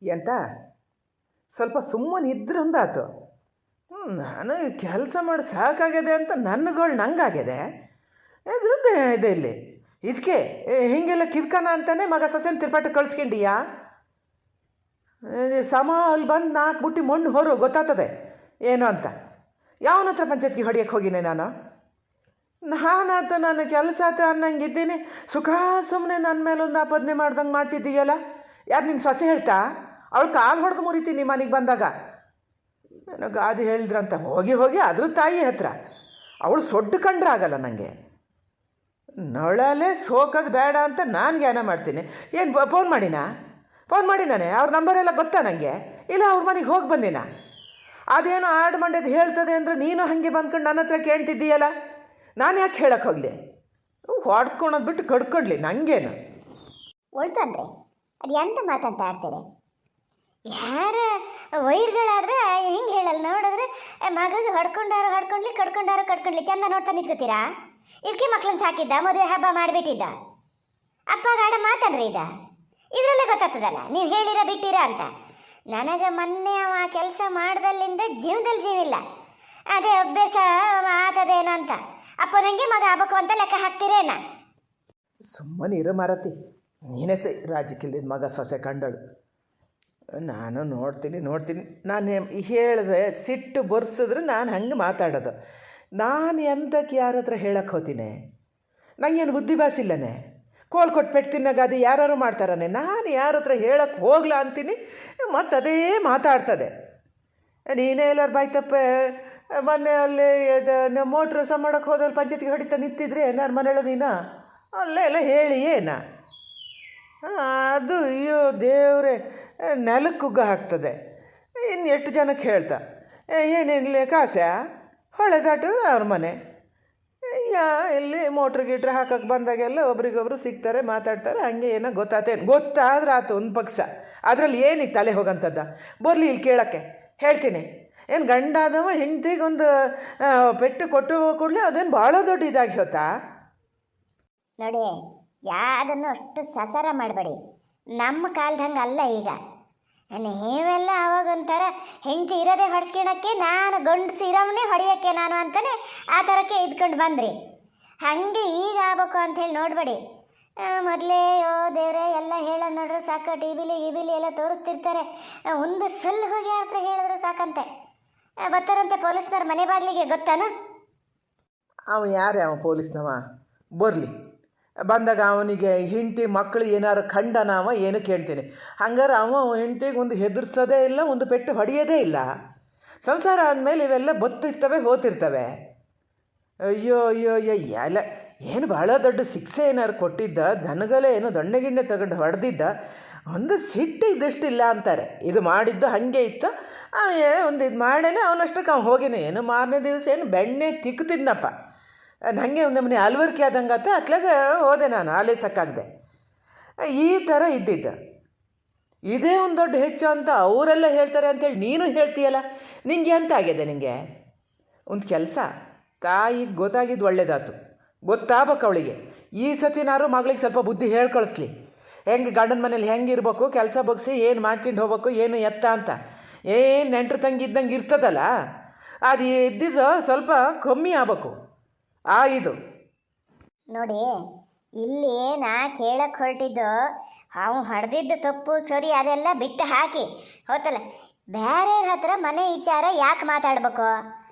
ಎಂತ ಸ್ವಲ್ಪ ಸುಮ್ಮನೆ ಇದ್ರಂದಾತು. ನಾನು ಕೆಲಸ ಮಾಡಿ ಸಾಕಾಗಿದೆ ಅಂತ ನನ್ನಗಳು ನಂಗಾಗಿದೆ. ಇದ್ರದ್ದೇ ಇದೆ ಇಲ್ಲಿ. ಇದಕ್ಕೆ ಹೀಗೆಲ್ಲ ಕಿದ್ಕನ ಅಂತಾನೆ ಮಗ ಸೊಸೆನ ತಿರ್ಪಾಟ ಕಳಿಸ್ಕೊಂಡಿಯಾ? ಸಮ ಅಲ್ಲಿ ಬಂದು 4 ಬುಟ್ಟಿ ಮಣ್ಣು ಹೊರು ಗೊತ್ತಾಗ್ತದೆ ಏನು ಅಂತ. ಯಾವನ ಹತ್ರ ಪಂಚಾಯತ್ಗೆ ಹೊಡಿಯೋಕ್ಕೆ ಹೋಗಿನಿ ನಾನು? ನಾನಾತ ನಾನು ಕೆಲಸ ಆತ ಅನ್ನಂಗಿದ್ದೀನಿ, ಸುಖ ಸುಮ್ಮನೆ ನನ್ನ ಮೇಲೊಂದು ಆಪಾದನೆ ಮಾಡ್ದಂಗೆ ಮಾಡ್ತಿದ್ದೀಯಲ್ಲ. ಯಾರು ನಿನ್ನ ಸೊಸೆ ಹೇಳ್ತಾ? ಅವಳು ಕಾಲು ಹೊಡೆದು ಮುರಿತೀನಿ ಮನೆಗೆ ಬಂದಾಗ. ನನಗೆ ಅದು ಹೇಳಿದ್ರಂತ ಹೋಗಿ ಹೋಗಿ ಅದ್ರ ತಾಯಿ ಹತ್ರ. ಅವಳು ಸೊಡ್ಡು ಕಂಡ್ರೆ ಆಗಲ್ಲ ನನಗೆ. ನೊಳಲೇ ಸೋಕೋದು ಬೇಡ ಅಂತ ನಾನು ಜ್ಞಾನ ಮಾಡ್ತೀನಿ. ಏನು ಫೋನ್ ಮಾಡಿನಾನೆ ಅವ್ರ ನಂಬರೆಲ್ಲ ಗೊತ್ತಾ ನನಗೆ? ಇಲ್ಲ ಅವ್ರ ಮನೆಗೆ ಹೋಗಿ ಬಂದಿನ. ಅದೇನೋ ಆಡು ಮಂಡ್ಯದ ಹೇಳ್ತದೆ ಅಂದರೆ ನೀನು ಹಾಗೆ ಬಂದ್ಕೊಂಡು ನನ್ನ ಹತ್ರ ಕೇಳ್ತಿದ್ದೀಯಲ್ಲ. ನಾನು ಯಾಕೆ ಹೇಳಕ್ಕೆ ಹೋಗಲಿ? ಹೊಡ್ಕೊಳೋದು ಬಿಟ್ಟು ಕಡ್ಕೊಡ್ಲಿ ನನಗೇನು ಒಳ್ತಂದ್ರೆ ಅದು ಎಂತ ಮಾತಂತ ಆಡ್ತಾರೆ. ಯಾರ ವೈರ್ಗಳಾದ್ರೆ ಹಿಂಗೆ ಹೇಳಲ್ಲ. ನೋಡಿದ್ರೆ ಮಗಗೆ ಕಡ್ಕೊಂಡ್ಲಿ ಚಂದ ನೋಡ್ತಾ ನಿಂತ್ಕೋತೀರಾ? ಇದಕ್ಕೆ ಮಕ್ಳನ್ನ ಸಾಕಿದ್ದ, ಮದುವೆ ಹಬ್ಬ ಮಾಡಿಬಿಟ್ಟಿದ್ದ. ಅಪ್ಪಗಾಡ ಮಾತನ್ರಿ ಇದರಲ್ಲೇ ಗೊತ್ತಾಗ್ತದಲ್ಲ ನೀವು ಹೇಳಿರ ಬಿಟ್ಟಿರ ಅಂತ. ನನಗೆ ಮೊನ್ನೆ ಅವ ಕೆಲಸ ಮಾಡ್ದಲ್ಲಿಂದ ಜೀವದಲ್ಲಿ ಜೀವಿಲ್ಲ. ಅದೇ ಅಭ್ಯಾಸ ಆತದೇನೋ ಅಂತ ಅಪ್ಪನಂಗೆ ಮಗ ಆಗ್ಬೇಕು ಅಂತ ಲೆಕ್ಕ ಹಾಕ್ತಿರೇನ? ಸುಮ್ಮನೆ ಇರೋ ಮಾರತಿ, ನೀನೇ ಸೈ ರಾಜಕೀಯದ ಮಗ ಸೊಸೆ ಕಂಡಳು. ನಾನು ನೋಡ್ತೀನಿ. ನಾನು ಹೇಳಿದೆ ಸಿಟ್ಟು ಬರ್ಸಿದ್ರೆ ನಾನು ಹಂಗೆ ಮಾತಾಡೋದು. ನಾನು ಎಂತಕ್ಕೆ ಯಾರ ಹತ್ರ ಹೇಳಕ್ಕೆ ಹೋತೀನಿ? ನನಗೇನು ಬುದ್ಧಿ ಬಾಸಿಲ್ಲನೇ? ಕೋಲ್ ಕೊಟ್ಟು ಪೆಟ್ಟು ತಿನ್ನಾಗ ಅದು ಯಾರು ಮಾಡ್ತಾರನೆ. ನಾನು ಯಾರ ಹತ್ರ ಹೇಳಕ್ಕೆ ಹೋಗ್ಲಾ ಅಂತೀನಿ, ಮತ್ತು ಅದೇ ಮಾತಾಡ್ತದೆ. ನೀನೇ ಎಲ್ಲರೂ ಬಾಯ್ತಪ್ಪೆ ಮೊನ್ನೆ ಅಲ್ಲಿ ಮೋಟ್ರ್ ಸ ಮಾಡೋಕ್ಕೆ ಹೋದಲ್ಲಿ ಪಂಚಾಯತ್ಗೆ ಹೊಡಿತಾ ನಿಂತಿದ್ರೆ ನಾನು ಮನೆಯಲ್ಲ ನೀನು ಅಲ್ಲೇ ಎಲ್ಲ ಹೇಳಿ ಏನ ಅದು? ಅಯ್ಯೋ ದೇವ್ರೆ, ನೆಲಕ್ಕುಗ್ಗ ಹಾಕ್ತದೆ. ಇನ್ನು ಎಷ್ಟು ಜನಕ್ಕೆ ಹೇಳ್ತಾ ಏನೇನಿಲ್ಲ ಕಾಸೆ ಹೊಳೆ ದಾಟಿದ್ರೆ ಅವ್ರ ಮನೆ. ಇಲ್ಲಿ ಮೋಟ್ರ್ ಗೀಟ್ರ್ ಹಾಕಕ್ಕೆ ಬಂದಾಗೆಲ್ಲ ಒಬ್ರಿಗೊಬ್ರು ಸಿಗ್ತಾರೆ, ಮಾತಾಡ್ತಾರೆ. ಹಂಗೆ ಏನೋ ಗೊತ್ತಾದ್ರೆ ಆತು ಒಂದು ಪಕ್ಷ. ಅದರಲ್ಲಿ ಏನಿಗೆ ತಲೆ ಹೋಗಂಥದ್ದ? ಬರಲಿ ಇಲ್ಲಿ ಕೇಳೋಕ್ಕೆ ಹೇಳ್ತೀನಿ. ಏನು ಗಂಡ ಆದವ ಹೆಂಡ್ತಿಗೊಂದು ಪೆಟ್ಟು ಕೊಟ್ಟು ಕೂಡಲೇ ಅದೇನು ಭಾಳ ದೊಡ್ಡ ಇದಾಗಿ ಹೋತಾ? ನೋಡಿ, ಯಾವುದನ್ನು ಅಷ್ಟು ಸಸರ ಮಾಡಬೇಡಿ. ನಮ್ಮ ಕಾಲದಂಗೆ ಅಲ್ಲ ಈಗ. ನೀವೆಲ್ಲ ಅವಾಗೊಂಥರ ಹೆಂಡತಿ ಇರೋದೇ ಹೊಡ್ಸ್ಕೊಳಕ್ಕೆ, ನಾನು ಗಂಡಸು ಇರೋವನ್ನೇ ಹೊಡೆಯೋಕ್ಕೆ ನಾನು ಅಂತಾನೆ ಆ ಥರಕ್ಕೆ ಇದ್ಕೊಂಡು ಬಂದ್ರಿ. ಹಾಗೆ ಈಗ ಆಗ್ಬೇಕು ಅಂಥೇಳಿ ನೋಡಬೇಡಿ. ಮೊದಲೇ ದೇವ್ರೆ ಎಲ್ಲ ಹೇಳೋದು ನೋಡ್ರೆ ಸಾಕು. ಟಿವಿಲಿ ಎಲ್ಲ ತೋರಿಸ್ತಿರ್ತಾರೆ. ಒಂದು ಸಲ ಹೋಗಿ ಯಾರ ಹತ್ರ ಹೇಳಿದ್ರೆ ಸಾಕಂತೆ ಬರ್ತಾರಂತೆ ಪೊಲೀಸ್ನವ್ರು ಮನೆ ಬಾಗಿಲಿಗೆ. ಗೊತ್ತಾನು? ಅವ ಯಾರೇ ಅವ ಪೊಲೀಸ್ನವ? ಬರಲಿ, ಬಂದಾಗ ಅವನಿಗೆ ಹೆಂಡತಿ ಮಕ್ಕಳು ಏನಾರು ಕಂಡನವ ಏನು ಕೇಳ್ತೀನಿ. ಹಂಗಾರೆ ಅವ ಹೆಂಡತಿಗೆ ಒಂದು ಹೆದರ್ಸೋದೇ ಇಲ್ಲ, ಒಂದು ಪೆಟ್ಟು ಹೊಡೆಯೋದೇ ಇಲ್ಲ. ಸಂಸಾರ ಆದಮೇಲೆ ಇವೆಲ್ಲ ಬತ್ತಿರ್ತವೆ, ಹೋತಿರ್ತವೆ. ಅಯ್ಯೋ ಎಲ್ಲ ಏನು ಭಾಳ ದೊಡ್ಡ ಶಿಕ್ಷೆ ಏನಾರು ಕೊಟ್ಟಿದ್ದ, ದನಗಲೆ ಏನೋ ದೊಣ್ಣೆ ತಗೊಂಡು ಹೊಡೆದಿದ್ದ, ಒಂದು ಸಿಟ್ಟು ಇದ್ದಷ್ಟಿಲ್ಲ ಅಂತಾರೆ. ಇದು ಮಾಡಿದ್ದು ಹಾಗೆ ಇತ್ತು. ಒಂದು ಇದು ಮಾಡೇನೆ ಅವನಷ್ಟಕ್ಕೆ ಅವ್ನು ಹೋಗಿನೇ. ಏನು ಮಾರನೇ ದಿವಸ ಏನು ಬೆಣ್ಣೆ ತಿಕ್ತಿದ್ನಪ್ಪ. ನನಗೆ ಒಂದು ನಮ್ಮನೆ ಅಲ್ವರ್ಕಿ ಆದಂಗೆ ಆತ. ಅತ್ಲಾಗ ಹೋದೆ ನಾನು, ಆಲೇಸಕ್ಕಾಗದೆ. ಈ ಥರ ಇದ್ದಿದ್ದ. ಇದೇ ಒಂದು ದೊಡ್ಡ ಹೆಚ್ಚು ಅಂತ ಅವರೆಲ್ಲ ಹೇಳ್ತಾರೆ ಅಂತೇಳಿ ನೀನು ಹೇಳ್ತೀಯಲ್ಲ. ನಿಂಗೆ ಎಂತ ಆಗಿದೆ? ನಿನಗೆ ಒಂದು ಕೆಲಸ ತಾಯಿಗೆ ಗೊತ್ತಾಗಿದ್ದು ಒಳ್ಳೇದಾಯ್ತು. ಗೊತ್ತಾಗಬೇಕು ಅವಳಿಗೆ. ಈ ಸತಿನಾರು ಮಗಳಿಗೆ ಸ್ವಲ್ಪ ಬುದ್ಧಿ ಹೇಳಿ ಕಳಿಸ್ಲಿ. ಹೆಂಗೆ ಗಂಡನ ಮನೇಲಿ ಹೆಂಗೆ ಇರಬೇಕು, ಕೆಲಸ ಬಗ್ಸಿ ಏನು ಮಾಡ್ಕೊಂಡು ಹೋಗ್ಬೇಕು, ಏನು ಎತ್ತ ಅಂತ. ಏನು ನೆಂಟ್ರು ತಂಗಿ ಇದ್ದಂಗೆ ಇರ್ತದಲ್ಲ, ಅದು ಇದ್ದಿದ್ದು ಸ್ವಲ್ಪ ಕಮ್ಮಿ ಆಗ್ಬೇಕು. ಇದು ನೋಡಿ, ಇಲ್ಲಿ ನಾ ಕೇಳಕ್ಕೆ ಹೊರಟಿದ್ದು ಅವ್ನು ಹೊಡೆದಿದ್ದು ತಪ್ಪು ಸರಿ ಅದೆಲ್ಲ ಬಿಟ್ಟು ಹಾಕಿ ಹೋತಲ್ಲ. ಬೇರೆ ಹತ್ರ ಮನೆ ವಿಚಾರ ಯಾಕೆ ಮಾತಾಡ್ಬೇಕು?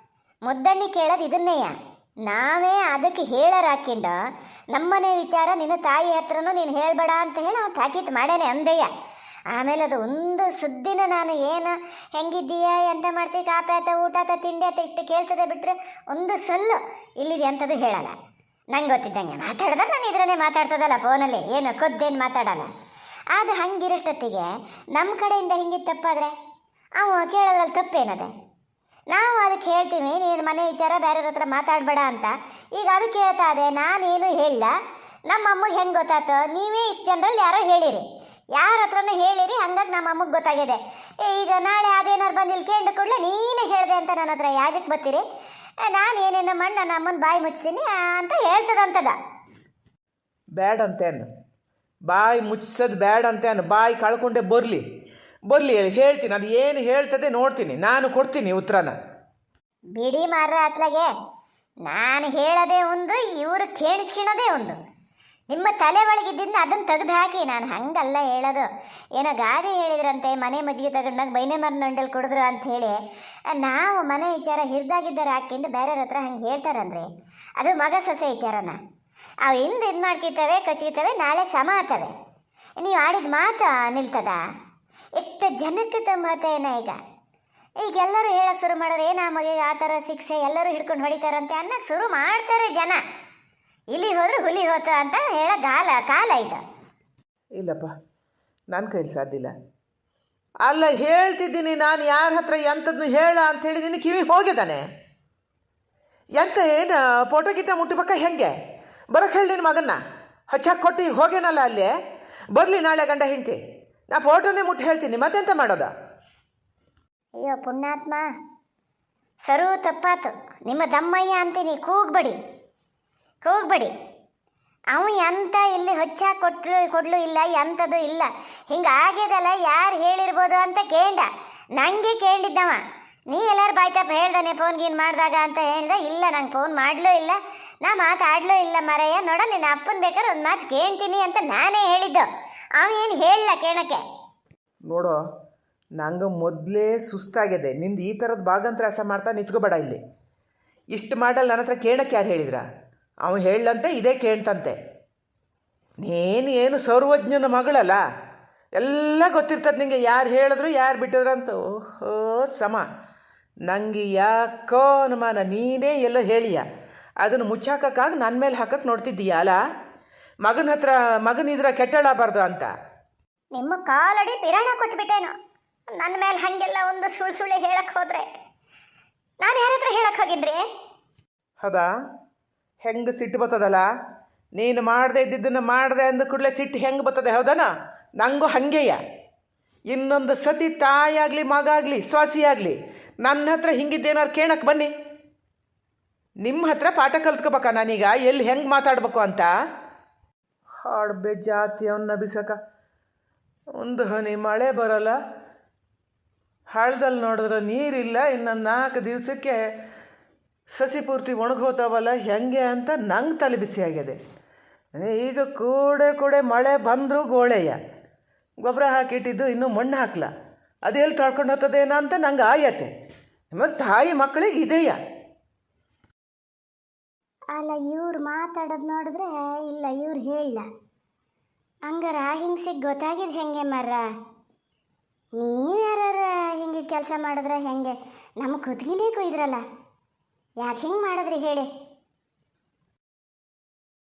ಮುದ್ದಣ್ಣಿ ಕೇಳೋದು ಇದನ್ನೇಯ. ನಾವೇ ಅದಕ್ಕೆ ಹೇಳೋರು ಹಾಕಿಂಡು ನಮ್ಮನೆ ವಿಚಾರ ನಿನ್ನ ತಾಯಿ ಹತ್ರನೂ ನೀನು ಹೇಳಬೇಡ ಅಂತ ಹೇಳಿ ಅವ್ನು ತಾಕೀತು ಮಾಡೇನೆ ಅಂದಯ್ಯ. ಆಮೇಲೆ ಅದು ಒಂದು ಸುದ್ದಿನ ನಾನು ಏನು ಹೆಂಗಿದ್ದೀಯ, ಎಂತ ಮಾಡ್ತೀವಿ, ಕಾಪಿ ಆತ, ಊಟ ಆತ, ತಿಂಡಿ ಆತ ಇಷ್ಟು ಕೇಳ್ತದೆ ಬಿಟ್ಟರೆ ಒಂದು ಸೊಲ್ಲು ಇಲ್ಲಿದೆ ಅಂಥದ್ದು ಹೇಳಲ್ಲ. ನಂಗೆ ಗೊತ್ತಿದ್ದಂಗೆ ಮಾತಾಡಿದ್ರೆ ನಾನು ಇದ್ರನ್ನೇ ಮಾತಾಡ್ತದಲ್ಲ ಫೋನಲ್ಲಿ, ಏನು ಕೊದ್ದೇನು ಮಾತಾಡಲ್ಲ. ಅದು ಹಂಗಿರೋಷ್ಟೊತ್ತಿಗೆ ನಮ್ಮ ಕಡೆಯಿಂದ ಹಿಂಗೆ ತಪ್ಪಾದರೆ ಅವ ಕೇಳೋದ್ರಲ್ಲಿ ತಪ್ಪೇನದೆ? ನಾವು ಅದಕ್ಕೆ ಹೇಳ್ತೀವಿ ನೀನು ಮನೆ ವಿಚಾರ ಬೇರೆಯವ್ರ ಹತ್ರ ಮಾತಾಡಬೇಡ ಅಂತ. ಈಗ ಅದಕ್ಕೆ ಹೇಳ್ತಾ ಇದೆ, ನಾನೇನು ಹೇಳಲ್ಲ. ನಮ್ಮ ಅಮ್ಮಗೆ ಹೆಂಗೆ ಗೊತ್ತಾಯ್ತು? ನೀವೇ ಇಷ್ಟು ಜನರಲ್ಲಿ ಯಾರೋ ಹೇಳಿರಿ, ಯಾರ ಹತ್ರನೂ ಹೇಳಿರಿ. ಹಂಗಾಗಿ ನಮ್ಮ ಅಮ್ಮಗೆ ಗೊತ್ತಾಗಿದೆ. ಈಗ ನಾಳೆ ಅದೇನಾರು ಬಂದು ಇಲ್ಲಿ ಕೇಂದ್ರ ಕೂಡಲೇ ನೀನೇ ಹೇಳಿದೆ ಅಂತ ನನ್ನ ಹತ್ರ ಯಾಜಕ್ಕೆ ಬರ್ತೀರಿ? ನಾನು ಏನೇನು ಮಾಡಿ ನನ್ನ ಅಮ್ಮನ ಬಾಯಿ ಮುಚ್ಚಿನಿ ಅಂತ ಹೇಳ್ತದಂತದ. ಬ್ಯಾಡ ಅಂತೇನು ಬಾಯಿ ಮುಚ್ಚೋದು ಬ್ಯಾಡ ಅಂತೇನು? ಬಾಯಿ ಕಳ್ಕೊಂಡೆ ಬರಲಿ. ಬರಲಿ ಹೇಳ್ತೀನಿ, ಅದು ಏನು ಹೇಳ್ತದೆ ನೋಡ್ತೀನಿ, ನಾನು ಕೊಡ್ತೀನಿ ಉತ್ತರನ. ಬಿಡಿ ಮಾರ್ರ ಅತ್ಲಾಗೆ, ನಾನು ಹೇಳೋದೇ ಒಂದು, ಇವರು ಕೇಳಿಸ್ಕೊಳ್ಳೋದೇ ಒಂದು. ನಿಮ್ಮ ತಲೆ ಒಳಗಿದ್ದಿಂದ ಅದನ್ನು ತೆಗೆದು ಹಾಕಿ. ನಾನು ಹಂಗಲ್ಲ ಹೇಳೋದು. ಏನೋ ಗಾದೆ ಹೇಳಿದ್ರಂತೆ, ಮನೆ ಮಜ್ಜಿಗೆ ತಗೊಂಡಾಗ ಬೈನೆ ಮರನೊಂಡಲ್ಲಿ ಕುಡಿದ್ರು ಅಂಥೇಳಿ. ನಾವು ಮನೆ ವಿಚಾರ ಹಿರಿದಾಗಿದ್ದಾರೆ ಹಾಕ್ಕೊಂಡು ಬೇರೆಯವ್ರ ಹತ್ರ ಹಂಗೆ ಹೇಳ್ತಾರನ್ರಿ. ಅದು ಮಗ ಸೊಸೆ ವಿಚಾರನ. ಅವು ಹಿಂದೆ ಇದು ಮಾಡ್ಕಿರ್ತವೆ, ಕಚ್ಕಿರ್ತವೆ, ನಾಳೆ ಸಮ ಆಗ್ತವೆ. ನೀವು ಆಡಿದ ಮಾತು ನಿಲ್ತದ? ಎಷ್ಟು ಜನಕ್ಕೆ ತಂಬತ್ತೇನ ಈಗೆಲ್ಲರೂ ಹೇಳಕ್ಕೆ ಶುರು ಮಾಡೋರು, ಏನು ಆ ಮಗಿಗೆ ಆ ಥರ ಶಿಕ್ಷೆ ಎಲ್ಲರೂ ಹಿಡ್ಕೊಂಡು ಹೊಡಿತಾರಂತೆ ಅನ್ನೋಕ್ಕೆ ಶುರು ಮಾಡ್ತಾರೆ ಜನ. ಇಲ್ಲಿ ಹೋದ್ರೆ ಹುಲಿ ಹೋತ ಅಂತ ಹೇಳೋ ಕಾಲ ಇದು. ಇಲ್ಲಪ್ಪ, ನನ್ನ ಕೈಲಿ ಸಾಧ್ಯ ಇಲ್ಲ. ಅಲ್ಲ, ಹೇಳ್ತಿದ್ದೀನಿ ನಾನು ಯಾರ ಹತ್ರ ಎಂಥದ್ದು ಹೇಳ ಅಂತ ಹೇಳಿದ್ದೀನಿ, ಕಿವಿ ಹೋಗಿದ್ದಾನೆ. ಎಂತ ಏನು ಫೋಟೋ ಗಿಟ್ಟ ಮುಟ್ಟಿಬೇಕ ಹೆಂಗೆ? ಬರೋಕ್ಕೆ ಹೇಳಿ ನಿನ್ನ ಮಗನ್ನ ಹಚ್ಚಾಕ್ ಕೊಟ್ಟು ಈಗ ಹೋಗೇನಲ್ಲ ಅಲ್ಲೇ. ಬರಲಿ ನಾಳೆ ಗಂಡ ಹೆಂಡ್ತಿ, ನಾ ಫೋಟೋನೇ ಮುಟ್ಟಿ ಹೇಳ್ತೀನಿ, ಮತ್ತೆಂತ ಮಾಡೋದ? ಅಯ್ಯೋ ಪುಣ್ಯಾತ್ಮ, ಸರು ತಪ್ಪಾತು. ನಿಮ್ಮ ದಮ್ಮಯ್ಯ ಅಂತೀನಿ, ಕೂಗ್ಬೇಡಿ. ಅವ ಎಂತ ಇಲ್ಲಿ ಹೊಚ್ಚಾಕ್ ಕೊಡ್ಲು ಇಲ್ಲ, ಎಂಥದ್ದು ಇಲ್ಲ. ಹಿಂಗಾಗ್ಯದಲ್ಲ, ಯಾರು ಹೇಳಿರ್ಬೋದು ಅಂತ ಕೇಂಡ. ನನಗೆ ಕೇಳಿದ್ದವ, ನೀ ಎಲ್ಲರೂ ಬಾಯ್ತಪ್ಪ ಹೇಳ್ದಾನೆ ಫೋನ್ ಗೀನ್ ಮಾಡಿದಾಗ ಅಂತ ಹೇಳ್ದೆ. ಇಲ್ಲ, ನಂಗೆ ಫೋನ್ ಮಾಡಲೂ ಇಲ್ಲ, ನಾ ಮಾತಾಡಲೂ ಇಲ್ಲ ಮರಯ್ಯ. ನೋಡ, ನಿನ್ನ ಅಪ್ಪನ ಬೇಕಾದ್ರೆ ಒಂದು ಮಾತು ಕೇಳ್ತೀನಿ ಅಂತ ನಾನೇ ಹೇಳಿದ್ದು. ಅವ ಏನು ಹೇಳಲ್ಲ ಕೇಳಕ್ಕೆ. ನೋಡೋ, ನಂಗೆ ಮೊದಲೇ ಸುಸ್ತಾಗಿದೆ. ನಿಂದು ಈ ಥರದ ಭಾಗಂತ್ರಾಸ ಮಾಡ್ತಾ ನಿಂತ್ಕೋಬೇಡ ಇಲ್ಲಿ. ಇಷ್ಟು ಮಾಡಲ್ಲ ನನ್ನ ಹತ್ರ ಕೇಳಕ್ಕೆ ಯಾರು ಹೇಳಿದ್ರ? ಅವ ಹೇಳಂತೆ, ಇದೇ ಕೇಳ್ತಂತೆ. ಏನು ಸರ್ವಜ್ಞನ ಮಗಳಲ್ಲ, ಎಲ್ಲ ಗೊತ್ತಿರ್ತದೆ ನಿಂಗೆ, ಯಾರು ಹೇಳಿದ್ರು ಯಾರು ಬಿಟ್ಟಿದ್ರು ಅಂತ. ಓಹೋ ಸಮ, ನನಗೆ ಯಾಕೋ ಅನುಮಾನ ನೀನೇ ಎಲ್ಲೋ ಹೇಳಿಯ. ಅದನ್ನು ಮುಚ್ಚಾಕಕ್ಕಾಗಿ ನನ್ನ ಮೇಲೆ ಹಾಕಕ್ಕೆ ನೋಡ್ತಿದ್ದೀಯ ಅಲ್ಲ? ಮಗನಿದ್ರ ಕೆಟ್ಟಳಾಗಬಾರ್ದು ಅಂತ. ನಿಮ್ಮ ಕಾಲಡಿ ಪಿರಾಣ ಕೊಟ್ಬಿಟ್ಟೇನು ನನ್ನ ಮೇಲೆ. ಹಾಗೆಲ್ಲ ಒಂದು ಸುಳ್ಳು ಹೇಳಕ್ಕೆ ಹೋದ್ರೆ ನಾನು ಯಾರ ಹತ್ರ ಹೇಳಕ್ಕೆ ಹೋಗಿನ್ರಿ? ಹೌದಾ? ಹೆಂಗೆ ಸಿಟ್ಟು ಬರ್ತದಲ್ಲ, ನೀನು ಮಾಡದೆ ಇದ್ದಿದ್ದನ್ನು ಮಾಡಿದೆ ಅಂದ ಕೂಡಲೇ ಸಿಟ್ಟು ಹೆಂಗೆ ಬರ್ತದೆ, ಹೌದನಾ? ನನಗೂ ಹಾಗೆಯ. ಇನ್ನೊಂದು ಸತಿ ತಾಯಾಗಲಿ ಮಗ ಆಗಲಿ ಸ್ವಾಸಿಯಾಗಲಿ ನನ್ನ ಹತ್ರ ಹಿಂಗಿದ್ದೇನಾರು ಕೇಳಕ್ಕೆ ಬನ್ನಿ. ನಿಮ್ಮ ಹತ್ರ ಪಾಠ ಕಲ್ತ್ಕೋಬೇಕ ನಾನೀಗ ಎಲ್ಲಿ ಹೆಂಗೆ ಮಾತಾಡ್ಬೇಕು ಅಂತ. ಹಾಡ್ಬೆ ಜಾತಿಯವನ್ನ ಬಿಸಕ, ಒಂದು ಹನಿ ಮಳೆ ಬರೋಲ್ಲ, ಹಳ್ಳದಲ್ಲಿ ನೋಡಿದ್ರೆ ನೀರಿಲ್ಲ, ಇನ್ನೊಂದು 4 ದಿವಸಕ್ಕೆ ಸಸಿ ಪೂರ್ತಿ ಒಣಗೋತಾವಲ್ಲ, ಹೆಂಗೆ ಅಂತ ನಂಗೆ ತಲೆ ಬಿಸಿ ಆಗಿದೆ. ಈಗ ಕೂಡೆ ಮಳೆ ಬಂದರೂ ಗೋಳೆಯ, ಗೊಬ್ಬರ ಹಾಕಿಟ್ಟಿದ್ದು ಇನ್ನೂ ಮಣ್ಣು ಹಾಕ್ಲ, ಅದೆಲ್ಲಿ ತೊಳ್ಕೊಂಡು ಹೋಗ್ತದೇನೋ ಅಂತ ನಂಗೆ ಆಯತೆ. ಮತ್ತು ತಾಯಿ ಮಕ್ಕಳಿಗೆ ಇದೆಯಾ? ಅಲ್ಲ, ಇವ್ರು ಮಾತಾಡೋದು ನೋಡಿದ್ರೆ ಇಲ್ಲ, ಇವ್ರು ಹೇಳ ಹಂಗಾರ ಹಿಂಗ್ಸಿಗೆ ಗೊತ್ತಾಗಿದ್ದು ಹೆಂಗೆ ಮರ್ರ? ನೀವು ಯಾರು ಹಿಂಗಿದ ಕೆಲಸ ಮಾಡಿದ್ರೆ ಹೆಂಗೆ? ನಮ್ಮ ಕುತ್ತಿಗೆನೇ ಕೊಯ್ದ್ರಲ್ಲ, ಯಾಕೆ ಹಿಂಗೆ ಮಾಡಿದ್ರಿ ಹೇಳಿ?